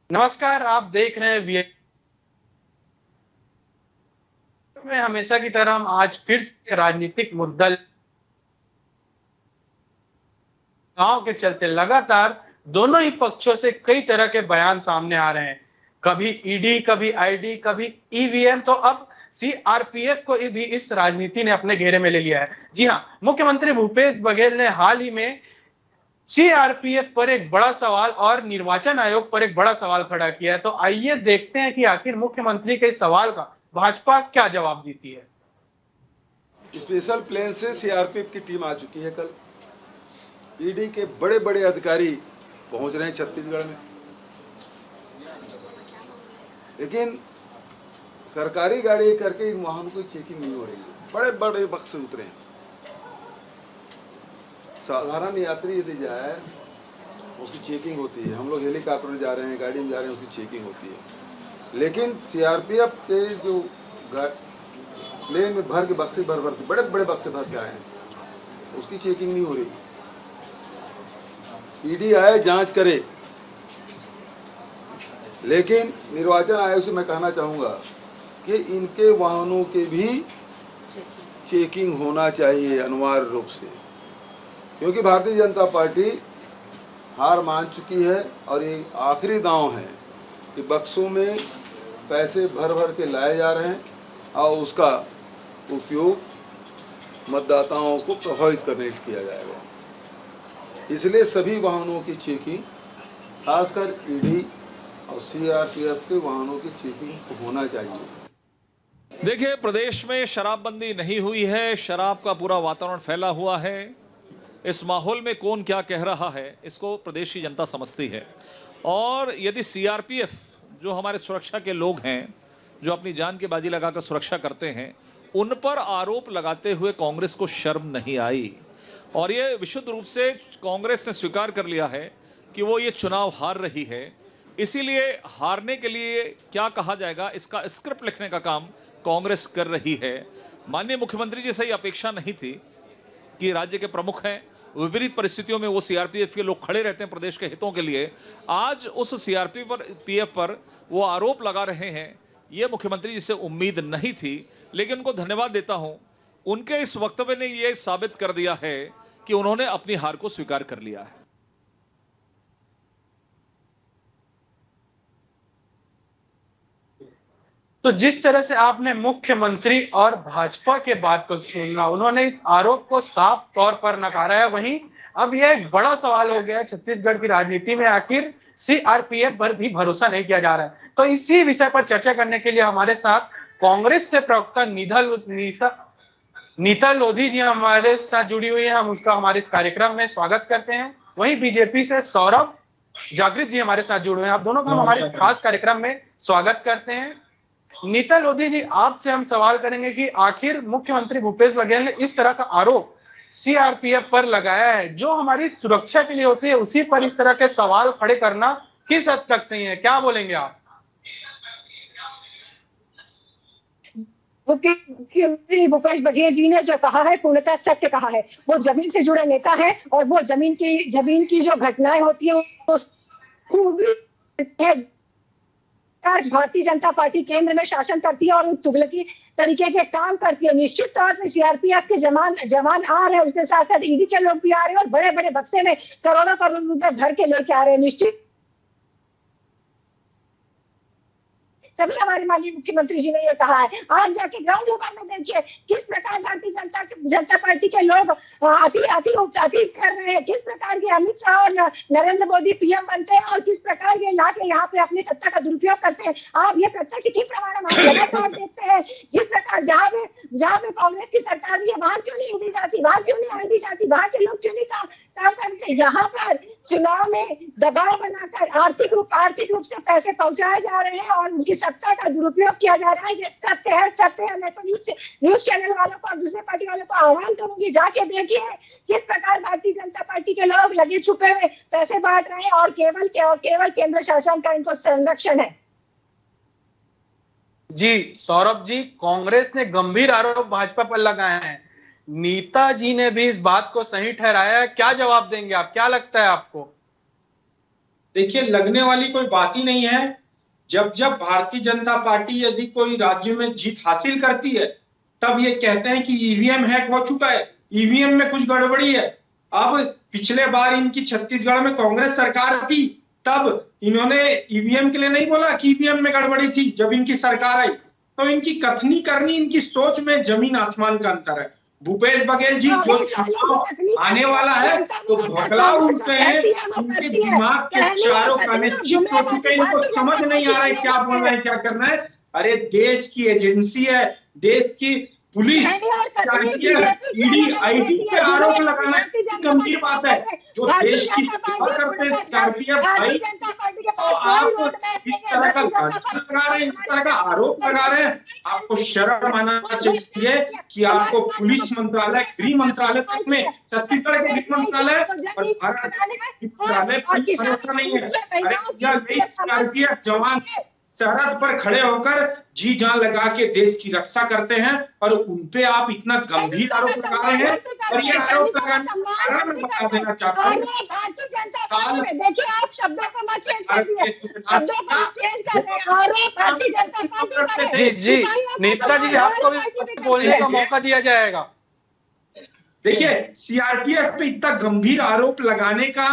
नमस्कार, आप देख रहे हैं में हमेशा की तरह हम आज फिर से राजनीतिक मुद्दा चुनाव के चलते लगातार दोनों ही पक्षों से कई तरह के बयान सामने आ रहे हैं। कभी ईडी, कभी आईडी, कभी ईवीएम, तो अब सीआरपीएफ को भी इस राजनीति ने अपने घेरे में ले लिया है। जी हाँ, मुख्यमंत्री भूपेश बघेल ने हाल ही में सीआरपीएफ पर एक बड़ा सवाल और निर्वाचन आयोग पर एक बड़ा सवाल खड़ा किया है। तो आइए देखते हैं कि आखिर मुख्यमंत्री के इस सवाल का भाजपा क्या जवाब देती है। स्पेशल प्लेन से सीआरपीएफ की टीम आ चुकी है। कल ईडी के बड़े बड़े अधिकारी पहुंच रहे हैं छत्तीसगढ़ में, लेकिन सरकारी गाड़ी करके इन वाहनों की चेकिंग नहीं हो रही है। बड़े बड़े बक्से उतरे हैं। साधारण यात्री यदि जाए उसकी चेकिंग होती है। हम लोग हेलीकॉप्टर में जा रहे हैं, गाड़ी में जा रहे हैं, उसकी चेकिंग होती है। लेकिन सीआरपीएफ के जो प्लेन में भर के बक्से भर के बड़े बड़े बक्से भर के आए हैं, उसकी चेकिंग नहीं हो रही। ईडी आए, जांच करे, लेकिन निर्वाचन आयोग से मैं कहना चाहूँगा कि इनके वाहनों के भी चेकिंग होना चाहिए अनिवार्य रूप से, क्योंकि भारतीय जनता पार्टी हार मान चुकी है और ये आखिरी दांव है कि बक्सों में पैसे भर भर के लाए जा रहे हैं और उसका उपयोग मतदाताओं को प्रभावित करने के किया जाएगा। इसलिए सभी वाहनों की चेकिंग, खासकर ईडी और सीआरपीएफ के वाहनों की चेकिंग होना चाहिए। देखिए, प्रदेश में शराबबंदी नहीं हुई है, शराब का पूरा वातावरण फैला हुआ है। इस माहौल में कौन क्या कह रहा है, इसको प्रदेश की जनता समझती है। और यदि सीआरपीएफ, जो हमारे सुरक्षा के लोग हैं, जो अपनी जान की बाजी लगाकर सुरक्षा करते हैं, उन पर आरोप लगाते हुए कांग्रेस को शर्म नहीं आई। और ये विशुद्ध रूप से कांग्रेस ने स्वीकार कर लिया है कि वो ये चुनाव हार रही है। इसीलिए हारने के लिए क्या कहा जाएगा, इसका स्क्रिप्ट लिखने का काम कांग्रेस कर रही है। माननीय मुख्यमंत्री जी से ही अपेक्षा नहीं थी कि राज्य के प्रमुख हैं, विपरीत परिस्थितियों में वो सीआरपीएफ के लोग खड़े रहते हैं प्रदेश के हितों के लिए। आज उस सीआरपीएफ पर वो आरोप लगा रहे हैं, ये मुख्यमंत्री जी से उम्मीद नहीं थी। लेकिन उनको धन्यवाद देता हूं, उनके इस वक्तव्य ने ये साबित कर दिया है कि उन्होंने अपनी हार को स्वीकार कर लिया है। तो जिस तरह से आपने मुख्यमंत्री और भाजपा के बात को सुना, उन्होंने इस आरोप को साफ तौर पर नकारा है। वहीं अब यह एक बड़ा सवाल हो गया है छत्तीसगढ़ की राजनीति में, आखिर सीआरपीएफ पर भी भरोसा नहीं किया जा रहा है। तो इसी विषय पर चर्चा करने के लिए हमारे साथ कांग्रेस से प्रवक्ता नीता लोधी जी हमारे साथ जुड़ी हुई है। हम उसका हमारे इस कार्यक्रम में स्वागत करते हैं। वहीं बीजेपी से सौरभ जागृत जी हमारे साथ जुड़े हुए हैं। आप दोनों का हम हमारे इस खास कार्यक्रम में स्वागत करते हैं। नीता लोधी जी, आपसे हम सवाल करेंगे कि आखिर मुख्यमंत्री भूपेश बघेल ने इस तरह का आरोप सीआरपीएफ पर लगाया है, जो हमारी सुरक्षा के लिए होती है, उसी पर इस तरह के सवाल खड़े करना किस हद तक सही है? क्या बोलेंगे आप? मुख्यमंत्री भूपेश बघेल जी ने जो कहा है पूर्णतः सत्य कहा है। वो जमीन से जुड़े नेता है और वो जमीन की जो घटनाएं होती है भारतीय जनता पार्टी केंद्र में शासन करती है और तुगलकी तरीके के काम करती है। निश्चित तौर पर सीआरपीएफ के जवान आ रहे हैं, उसके साथ साथ ईडी के लोग भी आ रहे हैं और बड़े बड़े बक्से में करोड़ों करोड़ रुपए भर के लेके आ रहे हैं। निश्चित तभी हमारे माननीय मुख्यमंत्री जी ने ये कहा है। आज जाके ग्राउंड लेवल में देखिए किस प्रकार भारतीय जनता पार्टी के लोग अति कर रहे हैं, किस प्रकार के अमित शाह और नरेंद्र मोदी पीएम बनते हैं और किस प्रकार के लाके यहाँ पे अपनी सत्ता का दुरुपयोग करते हैं। आप ये प्रत्यक्ष की प्रमाण हम लगातार देखते हैं। जिस प्रकार जहाँ पे कांग्रेस की सरकार भी है, वहां क्यों नहीं ईडी जाती, वहां क्यों नहीं आईडी जाती, वहां के लोग क्यों नहीं काम करते। यहाँ पर चुनाव में दबाव बनाकर आर्थिक रूप से पैसे पहुंचाए जा रहे हैं और उनकी सत्ता का दुरुपयोग किया जा रहा है। ये सत्य है। मैं तो न्यूज चैनल वालों को और दूसरे पार्टी वालों को आह्वान करूंगी, जाके देखिए किस प्रकार भारतीय जनता पार्टी के लोग लगे छुपे हुए पैसे बांट रहे हैं और केवल केंद्र शासन का इनको संरक्षण है। जी सौरभ जी, कांग्रेस ने गंभीर आरोप भाजपा पर लगाए हैं, नीता जी ने भी इस बात को सही ठहराया है। क्या जवाब देंगे आप? क्या लगता है आपको? देखिए, लगने वाली कोई बात ही नहीं है। जब जब भारतीय जनता पार्टी यदि कोई राज्य में जीत हासिल करती है, तब ये कहते हैं कि ईवीएम हैक हो चुका है, ईवीएम में कुछ गड़बड़ी है। अब पिछले बार इनकी छत्तीसगढ़ में कांग्रेस सरकार थी, तब इन्होंने ईवीएम के लिए नहीं बोला कि ईवीएम में गड़बड़ी थी। जब इनकी सरकार आई तो इनकी कथनी करनी, इनकी सोच में जमीन आसमान का अंतर है। भूपेश बघेल जी, जो चुनाव आने वाला है तो भगला उठते हैं, उनके दिमाग के चारों खाने चित हो चुके हैं, इनको समझ नहीं आ रहा है क्या बोलना है, क्या करना है। अरे देश की एजेंसी है, देश की पुलिस, ईडी, आईटी पे आरोप लगाना गंभीर बात है। जो देश की सेवा करते हैं सीआरपीएफ भाई, तो आप इस तरह का लगा रहे हैं, इस तरह का आरोप लगा रहे हैं। आपको शर्म आना चाहिए कि आपको पुलिस मंत्रालय, गृह मंत्रालय तक में, छत्तीसगढ़ के गृह मंत्रालय और भारत मंत्रालय पर भरोसा नहीं है। अरे सीआरपीएफ जवान सरहद पर खड़े होकर जी जान लगा के देश की रक्षा करते हैं, और उनपे आप इतना गंभीर आरोप लगा रहे हैं। और ये आरोप लगाने मैं बता देना चाहता हूँ, देखिए आप शब्दों को मत चेंज करिए, शब्दों को चेंज कर रहे हैं। आरोप भारतीय जनता पार्टी। जी नेता जी, आपको भी बोलने का मौका दिया जाएगा। देखिए, सीआरपीएफ पे इतना गंभीर आरोप लगाने का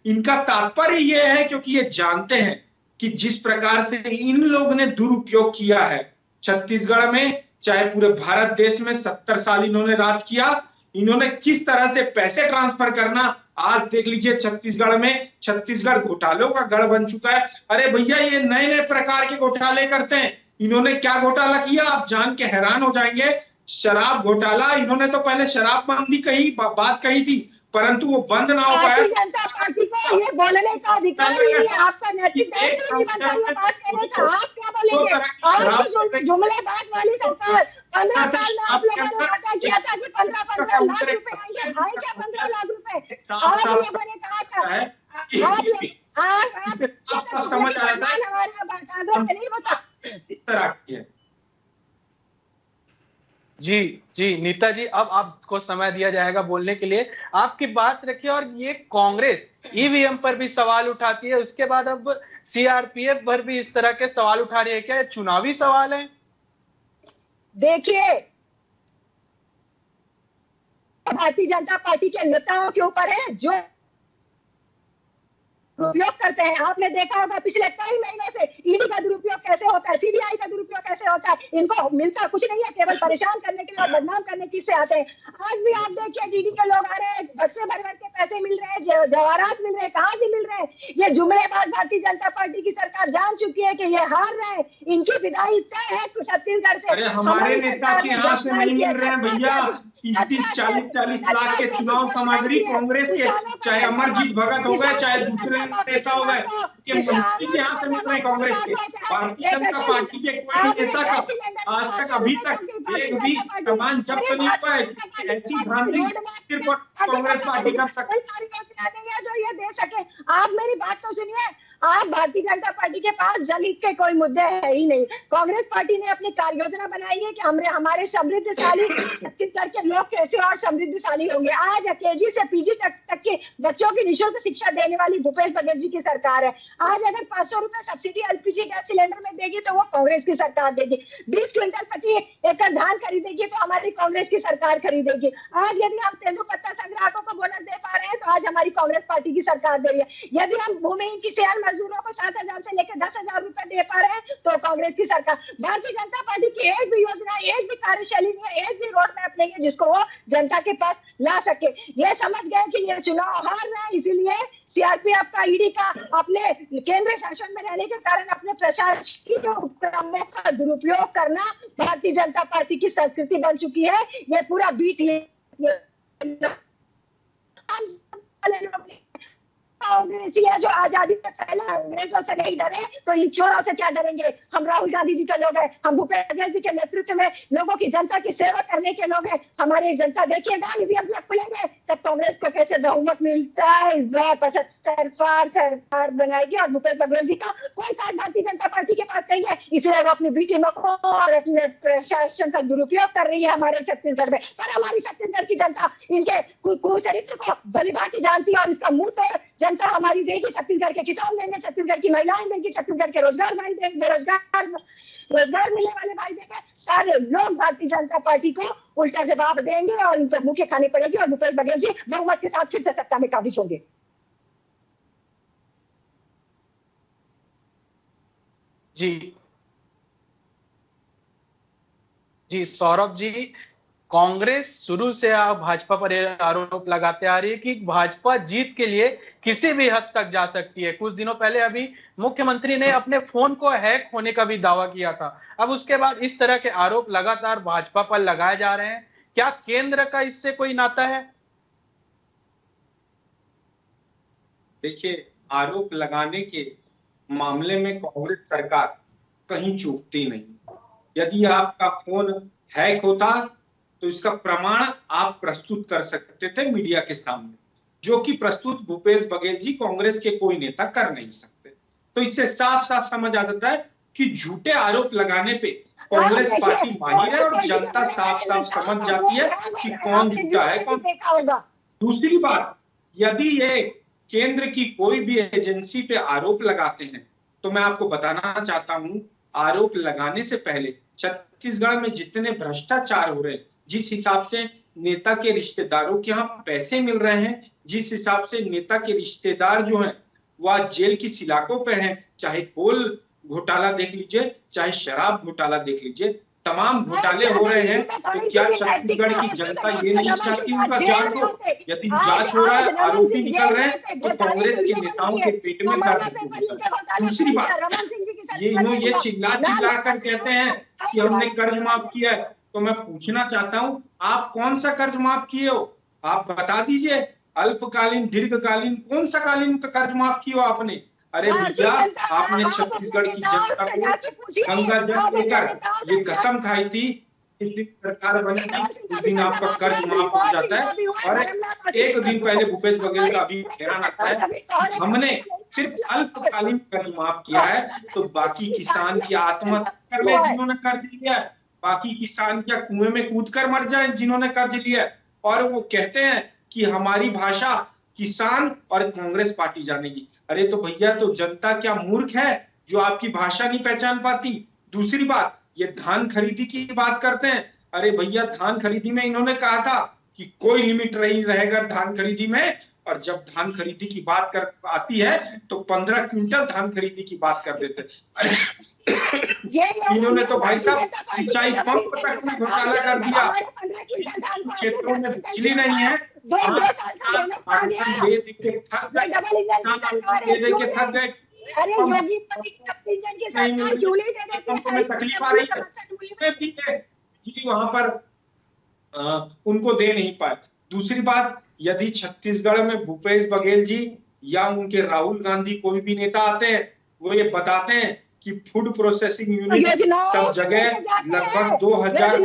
इनका तात्पर्य ये है क्योंकि ये जानते हैं कि जिस प्रकार से इन लोगों ने दुरुपयोग किया है छत्तीसगढ़ में, चाहे पूरे भारत देश में 70 साल इन्होंने राज किया, इन्होंने किस तरह से पैसे ट्रांसफर करना, आज देख लीजिए छत्तीसगढ़ में, छत्तीसगढ़ घोटालों का गढ़ बन चुका है। अरे भैया, ये नए नए प्रकार के घोटाले करते हैं। इन्होंने क्या घोटाला किया आप जान के हैरान हो जाएंगे। शराब घोटाला, इन्होंने तो पहले शराबबंदी कही, बात कही थी, परंतु वो बंद ना हो पाया। जनता पार्टी को ये बोलने का अधिकार नहीं है, आपका नैतिक दायित्व नहीं बनता ये बात कहने का। आप क्या बोलेंगे? आपकी जुमलेबाज वाली सरकार, 15 साल में आप लोगों ने वादा किया था कि 15 लाख रुपए आएंगे, आए क्या 15 लाख रुपए? और ये मैंने कहा था आप समझ आ रहा था हमारे नहीं बता इस तरह की है। जी नीता जी, अब आपको समय दिया जाएगा बोलने के लिए। आपकी बात रखिए। और ये कांग्रेस ईवीएम पर भी सवाल उठाती है, उसके बाद अब सीआरपीएफ पर भी इस तरह के सवाल उठा रही है। क्या ये चुनावी सवाल है? देखिए, भारतीय जनता पार्टी के नेताओं के ऊपर है जो दुरुपयोग करते हैं। आपने देखा होगा पिछले कई महीने से ईडी का दुरुपयोग कैसे होता है, सीबीआई का दुरुपयोग कैसे होता है। इनको मिलता कुछ नहीं है, केवल परेशान करने के लिए और बदनाम करने के से आते हैं। आज भी आप देखिए ईडी के लोग आ रहे हैं, बक्से भर भर के पैसे मिल रहे हैं, जवाहरात मिल रहे हैं, कहाँ से मिल रहे हैं? ये जुमलेबाज भारतीय जनता पार्टी की सरकार जान चुकी है कि ये हार रहे हैं, इनकी विदाई तय है छत्तीसगढ़ से। अरे हमारे नेता के यहाँ से नहीं मिल रहे हैं भैया। 30-40 लाख के चुनाव सामग्री कांग्रेस के, चाहे अमरजीत भगत हो गए, चाहे दूसरे नेता हो गए, ये मंत्री के यहाँ से मिल रहे हैं कांग्रेस के। भारतीय जनता पार्टी के कोई नेता का आज तक अभी तक एक भी सामान जब्त नहीं हुआ है। ऐसी भ्रांति सिर्फ कांग्रेस पार्टी कर सकती है जो ये दे सके। आप मेरी बात तो सुनिए, आप भारतीय जनता पार्टी के पास जनहित के कोई मुद्दे है ही नहीं। कांग्रेस पार्टी ने अपनी कार्य योजना बनाई है कि हमारे समृद्धशाली छत्तीसगढ़ के लोग कैसे और समृद्धशाली होंगे। आज केजी से पीजी तक के बच्चों की निःशुल्क शिक्षा देने वाली भूपेश बघेल जी की सरकार है। आज अगर 500 रुपए सब्सिडी एलपीजी गैस सिलेंडर में देगी तो वो कांग्रेस की सरकार देगी। 20 क्विंटल 25 एकड़ धान खरीदेगी तो हमारी कांग्रेस की सरकार खरीदेगी। आज यदि हम तेंदुपत्ता संग्राहकों को बोनस दे पा रहे हैं तो आज हमारी कांग्रेस पार्टी की सरकार दे रही है। यदि हम भूमिहीन किसान मजदूरों को 7,000 से लेकर 10,000 रुपए दे पा रहे हैं तो कांग्रेस की सरकार। भारतीय जनता पार्टी की एक भी योजना, एक भी कार्यशैली नहीं है, एक भी रोड मैप नहीं है जिसको वो जनता के पास ला सके। ये समझ गए कि ये चुनाव हार रहा है, इसीलिए सीआरपीएफ का, ईडी का अपने केंद्र शासन में रहने के कारण अपने प्रशासकीय उपक्रमों का दुरुपयोग करना भारतीय जनता पार्टी की संस्कृति बन चुकी है। ये पूरा बीट कांग्रेसिया जो आजादी से पहले अंग्रेजों से नहीं डरे तो इन चोरों से क्या डरेंगे? हम राहुल गांधी जी के लोग हैं, हम भूपेश बघेल जी के नेतृत्व में लोगों की, जनता की सेवा करने के लोग हैं। हमारी जनता देखिएगा ईवीएम खुलेंगे तब कांग्रेस को कैसे बहुमत मिलता है। इस बार 75 सरकार बनाएगी और भूपेश बघेल जी का कोई साथ भारतीय जनता पार्टी के पास नहीं है, इसलिए वो अपनी बी टीमों को और अपने प्रशासन का दुरुपयोग कर रही है हमारे छत्तीसगढ़ में। पर हमारी छत्तीसगढ़ की जनता इनके कुचरित्र को भली भांति जानती है और इसका मुंह तो जनता हमारी देगी, छत्तीसगढ़ के किसान देंगे, छत्तीसगढ़ की महिलाएं देंगी, छत्तीसगढ़ के रोजगार भाई देंगे, रोजगार मिलने वाले भाई देंगे। सारे लोग भारतीय जनता पार्टी को उल्टा जवाब देंगे और उनको मुंह खानी पड़ेगी और भूपेश बघेल जी बहुमत के साथ फिर से सत्ता में काबिज होंगे। जी जी सौरभ जी, कांग्रेस शुरू से भाजपा पर आरोप लगाते आ रही है कि भाजपा जीत के लिए किसी भी हद तक जा सकती है। कुछ दिनों पहले अभी मुख्यमंत्री ने अपने फोन को हैक होने का भी दावा किया था। अब उसके बाद इस तरह के आरोप लगातार भाजपा पर लगाए जा रहे हैं। क्या केंद्र का इससे कोई नाता है? देखिए, आरोप लगाने के मामले में कांग्रेस सरकार कहीं चूकती नहीं। यदि आपका फोन हैक होता तो इसका प्रमाण आप प्रस्तुत कर सकते थे मीडिया के सामने, जो कि प्रस्तुत भूपेश बघेल जी कांग्रेस के कोई नेता कर नहीं सकते। तो इससे साफ साफ समझ आ जाता है कि झूठे आरोप लगाने पे कांग्रेस पार्टी मानी है और जनता साफ साफ समझ जाती है कि कौन झूठा है कौन। दूसरी बात, यदि ये केंद्र की कोई भी एजेंसी पे आरोप लगाते हैं तो मैं आपको बताना चाहता हूं, आरोप लगाने से पहले छत्तीसगढ़ में जितने भ्रष्टाचार हो रहे हैं, जिस हिसाब से नेता के रिश्तेदारों के यहाँ पैसे मिल रहे हैं, जिस हिसाब से नेता के रिश्तेदार जो हैं वह जेल की सलाखों पे हैं, चाहे कोल घोटाला देख लीजिए, चाहे शराब घोटाला देख लीजिए, तमाम घोटाले हो रहे हैं। तो क्या छत्तीसगढ़ की जनता ये नहीं चाहती उनका जांच हो? यदि जांच हो रहा है, आरोपी निकल रहे हैं, तो कांग्रेस के नेताओं के पेट में दर्द होता है। दूसरी बात, ये चिल्ला कर कहते हैं कि हमने कर्ज माफ किया है, तो मैं पूछना चाहता हूं, आप कौन सा कर्ज माफ किए हो? आप बता दीजिए। अल्पकालीन, दीर्घकालीन, कौन सा कालीन का कर्ज माफ किया हो आपने? अरे भैया, आपने छत्तीसगढ़ की जनता को गंगा जल देकर ये कसम खाई थी कि सरकार बनेगी उस दिन आपका कर्ज माफ हो जाता है। और एक दिन पहले भूपेश बघेल का अभी बयान आता है, हमने सिर्फ अल्पकालीन कर्ज माफ किया है, तो बाकी किसान की आत्महत्या कर ले जिन्होंने कर्ज लिया है, बाकी किसान क्या कुएं में कूद कर मर जाए जिन्होंने कर्ज लिया है। और वो कहते हैं कि हमारी भाषा किसान और कांग्रेस पार्टी जानेगी। अरे तो भैया, तो जनता क्या मूर्ख है जो आपकी भाषा नहीं पहचान पाती? दूसरी बात, ये धान खरीदी की बात करते हैं। अरे भैया, धान खरीदी में इन्होंने कहा था कि कोई लिमिट नहीं रहेगा धान खरीदी में, और जब धान खरीदी की बात कर आती है तो 15 क्विंटल धान खरीदी की बात कर देते। इन्होंने तो भाई साहब सिंचाई पंप तक में घोटाला कर दिया। क्षेत्रों में बिजली नहीं है, थक गए। तकलीफ आ रही है, वहां पर उनको दे नहीं पाए। दूसरी बात, यदि छत्तीसगढ़ में भूपेश बघेल जी या उनके राहुल गांधी कोई भी नेता आते हैं, वो ये बताते हैं कि फूड प्रोसेसिंग यूनिट सब जगह लगभग 2000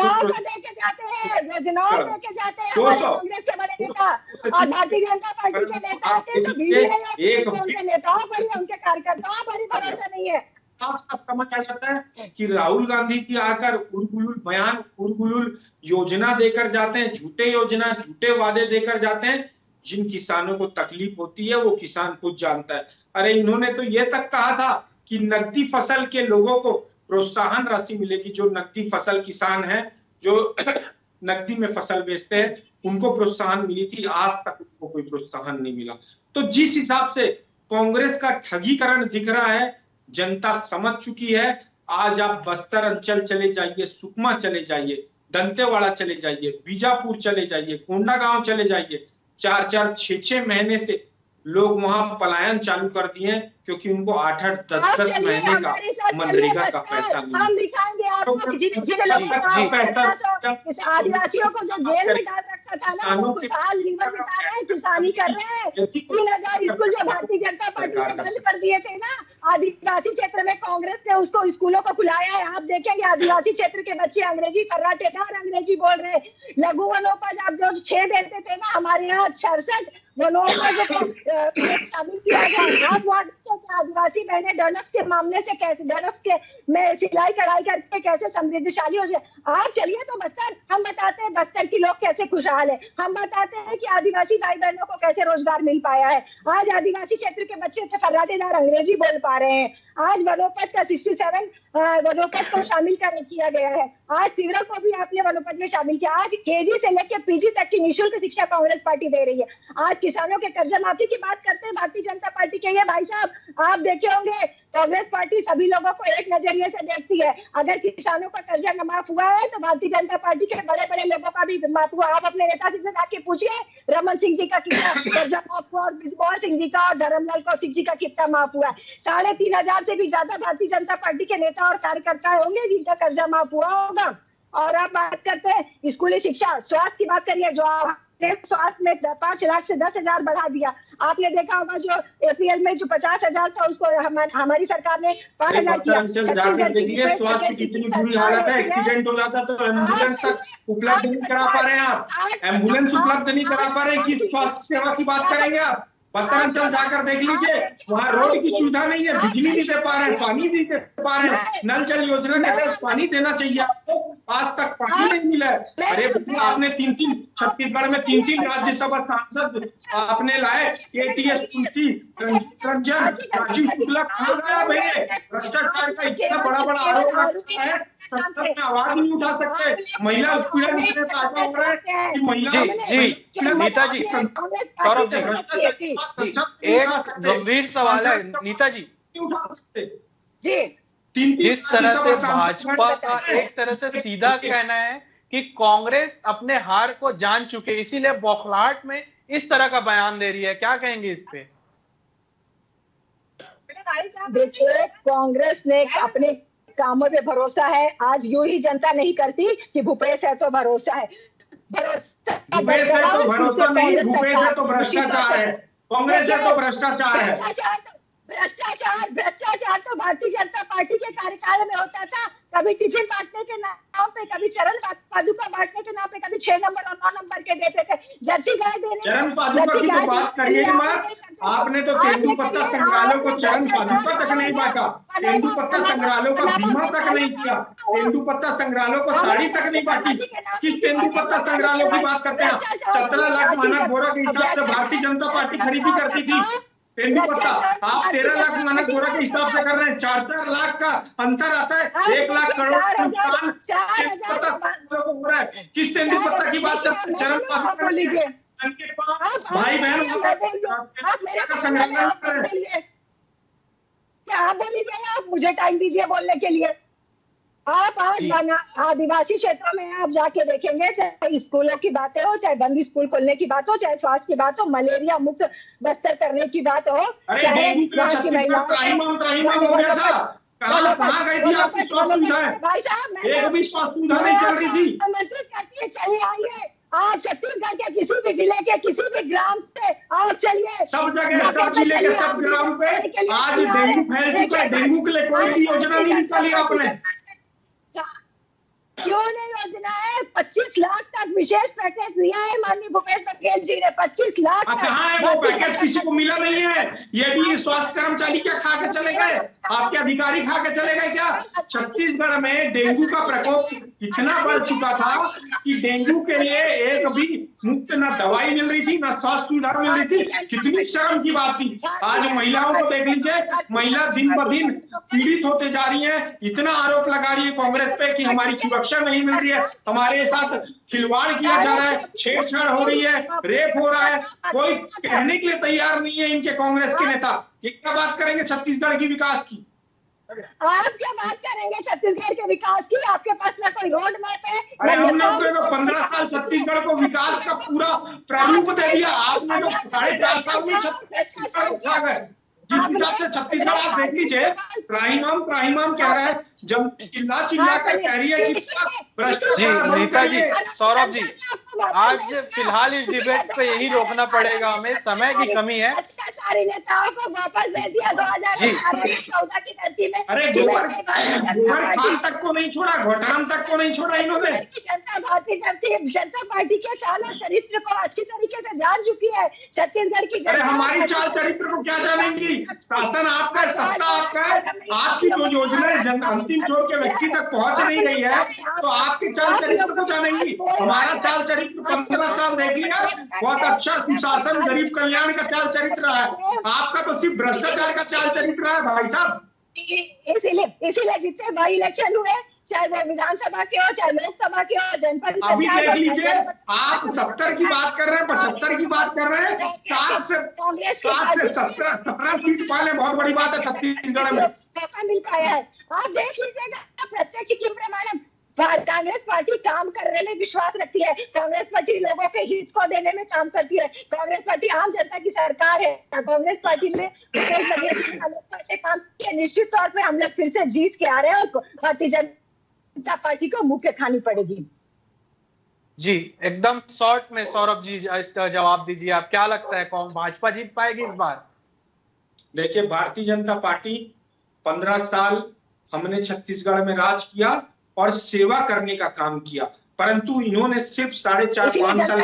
आप सब समझ आ जाता है कि राहुल गांधी जी आकर उर्गुलुल बयान, उर्गुलुल योजना देकर जाते हैं, झूठे योजना, झूठे वादे देकर जाते हैं। जिन किसानों को तकलीफ होती है वो किसान खुद जानता है। अरे इन्होंने तो ये तक कहा था कि नकदी फसल के लोगों को प्रोत्साहन राशि मिलेगी। जो नकदी फसल किसान हैं, जो नकदी में फसल बेचते हैं, उनको प्रोत्साहन मिली थी। आज तक उनको कोई प्रोत्साहन नहीं मिला। तो जिस हिसाब से कांग्रेस का ठगीकरण दिख रहा है, जनता समझ चुकी है। आज आप बस्तर अंचल चले जाइए, सुकमा चले जाइए, दंतेवाड़ा चले जाइए, बीजापुर चले जाइए, कोंडागांव चले जाइए, 4-4, 6-6 महीने से लोग वहां पलायन चालू कर दिए, क्योंकि उनको 8-8, 10-10 महीने का मनरेगा का पैसा मिला। आदिवासियों को जो जेल में डाल रखा था ना, वो खुशहाल जीवन बिता रहे हैं, किसानी कर रहे हैं। 3000 स्कूल जो भारतीय जनता पार्टी ने बंद कर दिए थे ना आदिवासी क्षेत्र में, कांग्रेस ने उसको स्कूलों को खुलाया है। आप देखेंगे आदिवासी क्षेत्र के बच्चे अंग्रेजी कर्राटेदार अंग्रेजी बोल रहे हैं। लघु वनोपज आप जो 6 देते थे ना, हमारे यहाँ 66 वनोपज शामिल किया गया। आप वहाँ आदिवासी बहने डनफ के मामले से कैसे, डनफ के में सिलाई कढ़ाई करके कैसे कैसे समृद्धशाली हो जाए। आप चलिए तो बस्तर, हम बताते हैं बस्तर के लोग कैसे खुशहाल है, हम बताते हैं कि आदिवासी भाई बहनों को कैसे रोजगार मिल पाया है। आज आदिवासी क्षेत्र के बच्चे से फर्राटेदार अंग्रेजी बोल पा रहे हैं। आज वनोपज का 67 वनोपज को शामिल किया गया है। आज सिवरा को भी आपने वनोपज में शामिल किया। आज केजी से लेकर पीजी तक की निःशुल्क शिक्षा कांग्रेस पार्टी दे रही है। आज किसानों के कर्जा माफी की बात करते हैं भारतीय जनता पार्टी के। ये भाई साहब आप देखे होंगे कांग्रेस पार्टी सभी लोगों को एक नजरिए से देखती है। अगर किसानों का कर्जा न माफ हुआ है तो भारतीय जनता पार्टी के बड़े बड़े लोगों का भी माफ हुआ। आप अपने नेता से जाके पूछिए, रमन सिंह जी का कितना कर्जा माफ हुआ और बिजमोहन सिंह जी का और धर्मलाल कौशिक जी का कितना माफ हुआ है। 3,500 से भी ज्यादा भारतीय जनता पार्टी के नेता और कार्यकर्ता होंगे जिनका कर्जा माफ हुआ होगा। और आप बात करते हैं स्कूली शिक्षा, स्वास्थ्य की बात करिए, जो स्वास्थ्य में 5 लाख से 10,000 बढ़ा दिया। आपने देखा होगा जो एपीएल में जो 50,000 था उसको हमारी सरकार ने 5,000 किया। स्वास्थ्य की कितनी बुरी हालत है, एक्सीडेंट हो जाता तो एम्बुलेंस तक उपलब्ध नहीं करा पा रहे हैं आप, एम्बुलेंस उपलब्ध नहीं करा पा रहे हैं। किस स्वास्थ्य सेवा की बात करेंगे आप? पत्थरांचल जाकर देख लीजिए, वहाँ रोड की सुविधा नहीं है, बिजली नहीं दे पा रहे हैं, पानी नहीं दे पा रहे हैं। नल जल योजना के तहत पानी देना चाहिए आपको, आज तक पानी नहीं मिला है। अरे भैया आपने 3 छत्तीसगढ़ में 3 राज्यसभा सांसद आपने लाए, एटीएस तुलसी रंजन राजीव शुक्ला, कहाँ गया भैया? भ्रष्टाचार का इतना बड़ा बड़ा आरोप लगता है, संसद में आवाज नहीं उठा सकते। महिला उत्पीड़न इतने ताजा हो रहा है कि महिला नेताजी सौरभ जी एक गंभीर सवाल है नेताजी जी। जिस तरह से भाजपा का एक तरह से सीधा कहना है कि कांग्रेस अपने हार को जान चुके, इसीलिए बौखलाहट में इस तरह का बयान दे रही है, क्या कहेंगे इस पे? देखिए कांग्रेस ने अपने कामों पे भरोसा है। आज यूं ही जनता नहीं करती कि भूपेश है तो भरोसा है, भूपेश है तो भरोसा नहीं, भूपेश है तो भ्रष्टाचार है, कांग्रेस है तो भ्रष्टाचार है। भ्रष्टाचार तो भारतीय जनता पार्टी के कार्यकाल में होता था। कभी टिफिन बांटने के नाम पे, कभी चरण पादुका बांटने के नाम पे, कभी 6 नंबर और 9 नंबर के देते थे। जर्सी गाय देने चरण पादुका की तो बात करिए मत, आपने तो तेंदुपत्ता संग्रहालयों को चरण पादुका तक नहीं बांटा, तेंदुपत्ता संग्रहालयों का बीमा तक नहीं किया, तेंदुपत्ता संग्रहालयों को साड़ी तक नहीं बांटी। किस तेंदुपत्ता संग्रहालयों की बात करते हैं? 17 लाख मानक बोरा के हिसाब से भारतीय जनता पार्टी खरीदी करती थी तेंदुपत्ता, आप 13 लाख मानक बोरा के हिसाब से कर रहे हैं। 4-4 लाख का अंतर आता है, 1 लाख करोड़ का नुकसान तेंदुपत्ता को हो रहा है। किस तेंदुपत्ता की बात करते हैं? चरण पादुका लीजिए, भाई बहन क्या बोल लीजिए, आप मुझे टाइम दीजिए बोलने के लिए। आप आज आदिवासी क्षेत्रों में आप जाके देखेंगे, चाहे स्कूलों की बातें हो, चाहे बंदी स्कूल खोलने की बात हो, चाहे स्वास्थ्य की बात हो, मलेरिया मुक्त बस्तर करने की बात हो, चाहे की महिलाओं चलिए आइए आप छत्तीसगढ़ के किसी भी जिले के किसी भी ग्राम से आप चलिए, सब जगह सब जिले के सब ग्राम पे आज डेंगू फैल चुका है। डेंगू के लिए कोई भी योजना नहीं निकाली आपने, क्यों नहीं योजना है? 25 लाख तक विशेष पैकेज दिया है माननीय भूपेश बघेल जी ने। 25 लाख कहाँ है वो पैकेज? किसी को मिला नहीं है। ये भी स्वास्थ्य कर्मचारी क्या खा के चले गए? आपके अधिकारी खा के चले गए क्या? छत्तीसगढ़ में डेंगू का प्रकोप इतना बढ़ चुका था कि डेंगू के लिए एक भी मुफ्त न दवाई मिल रही थी, न स्वास्थ्य सुविधा मिल रही थी। कितनी शर्म की बात थी। आज महिलाओं को देख लीजिए, महिला दिन ब दिन पीड़ित होते जा रही है। इतना आरोप लगा रही है कांग्रेस पे कि हमारी सुरक्षा नहीं मिल रही है, हमारे साथ खिलवाड़ किया जा रहा है, छेड़छाड़ हो रही है, रेप हो रहा है। कोई कहने के लिए तैयार नहीं है इनके कांग्रेस के नेता। क्या बात करेंगे छत्तीसगढ़ की विकास की? आप क्या बात करेंगे छत्तीसगढ़ के विकास की? आपके पास ना कोई रोड मैप है। अरे हम लोग तो 15 साल छत्तीसगढ़ को विकास का पूरा प्रारूप दे दिया, आपने तो 4.5 साल में छत्तीसगढ़ उठा गए। जिस हिसाब से छत्तीसगढ़ आप देख लीजिए, त्राहिमाम कह रहा है, जब चिल्ला कर कह रही है कि नेताजी सौरभ जी आज फिलहाल इस डिबेट पे यही रोकना पड़ेगा हमें, समय की कमी है। अत्याचारी नेताओं को वापस भेज दिया 2014 की धरती में। अरे गोबर खान तक को नहीं छोड़ा, घोटाम तक को नहीं छोड़ा इन्होंने। भारतीय जनता पार्टी के चाल और चरित्र को अच्छी तरीके से जान चुकी है छत्तीसगढ़ की जनता। अरे हमारी चाल चरित्र को क्या जानेंगी? शासन आपका है, सत्ता आपका है, आपकी जो योजनाएं अंतिम छोर के व्यक्ति तक पहुंच नहीं रही है तो आपकी चाल चरित्र को जानेंगी। हमारा चाल चरित्र 15 साल देख लिया, बहुत अच्छा सुशासन गरीब कल्याण का चाल चरित्र है। आपका तो सिर्फ भ्रष्टाचार का चाल चरित्र है भाई साहब। इसीलिए जितने बाई इलेक्शन हुए, चाहे वो विधानसभा के हो चाहे लोकसभा के हो, जनपद अभी देख लीजिए, आप 70 की बात कर रहे हैं, 75 की बात कर रहे हैं, 7 से 17 सीट पाने बहुत बड़ी बात है छत्तीसगढ़ में। मौका मिल पाया है। आप देख लीजिएगा प्रत्यक्ष की प्रमाण कांग्रेस पार्टी काम करने में विश्वास रखती है। कांग्रेस पार्टी लोगों के हित को देने में काम करती है। कांग्रेस पार्टी आम जनता की सरकार है। कांग्रेस पार्टी में काम किया। निश्चित तौर पे हम लोग फिर से जीत के आ रहे हैं और भारतीय जनता पार्टी को मुंह के खानी पड़ेगी। जी, एकदम शॉर्ट में सौरभ जी इसका जवाब दीजिए, आप क्या लगता है कौन भाजपा जीत पाएगी इस बार? देखिए, भारतीय जनता पार्टी 15 साल हमने छत्तीसगढ़ में राज किया और सेवा करने का काम किया, परंतु इन्होंने सिर्फ 4.5-5 साल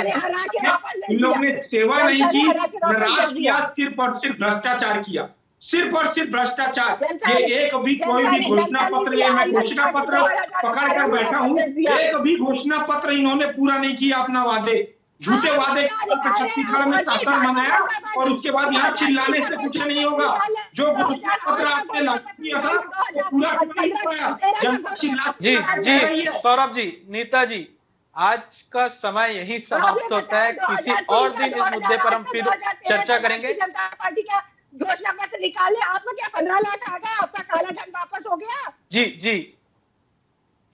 इन लोगों ने सेवा नहीं की, राज किया, सिर्फ और सिर्फ भ्रष्टाचार किया, सिर्फ और सिर्फ भ्रष्टाचार। ये एक भी कोई भी घोषणा पत्र, ये मैं घोषणा पत्र पकड़ कर बैठा हूँ, एक भी घोषणा पत्र इन्होंने पूरा नहीं किया। अपना वादे, झूठे वादे छत्तीसगढ़ में शासन बनाया और उसके बाद यहाँ चिल्लाने से कुछ नहीं होगा। जो घोषणा पत्र आपने लागू किया था वो पूरा नहीं पाया, जनता जी जी सौरभ जी, नीता जी, आज का समय यही समाप्त होता है। किसी और दिन इस मुद्दे पर हम फिर चर्चा करेंगे। जनता पार्टी का घोषणा पत्र निकाले, आपको क्या 15 लाख आ गया? आपका काला धन वापस हो गया? जी जी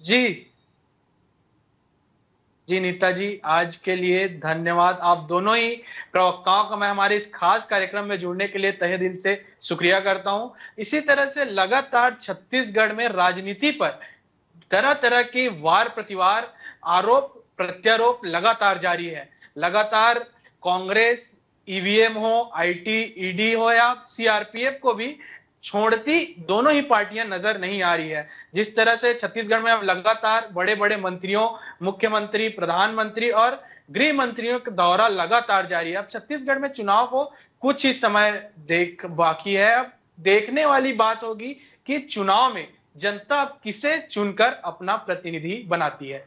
जी जी नीता जी, आज के लिए धन्यवाद। आप दोनों ही प्रवक्ताओं का मैं हमारे इस खास कार्यक्रम में जुड़ने के लिए तहे दिल से शुक्रिया करता हूं। इसी तरह से लगातार छत्तीसगढ़ में राजनीति पर तरह तरह की वार प्रतिवार, आरोप प्रत्यारोप लगातार जारी है। लगातार कांग्रेस, ईवीएम हो, आईटी, ईडी हो या सीआरपीएफ को भी छोड़ती दोनों ही पार्टियां नजर नहीं आ रही है। जिस तरह से छत्तीसगढ़ में अब लगातार बड़े बड़े मंत्रियों, मुख्यमंत्री, प्रधानमंत्री और गृह मंत्रियों का दौरा लगातार जारी है। अब छत्तीसगढ़ में चुनाव को कुछ ही समय बाकी है। अब देखने वाली बात होगी कि चुनाव में जनता किसे चुनकर अपना प्रतिनिधि बनाती है।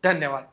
धन्यवाद।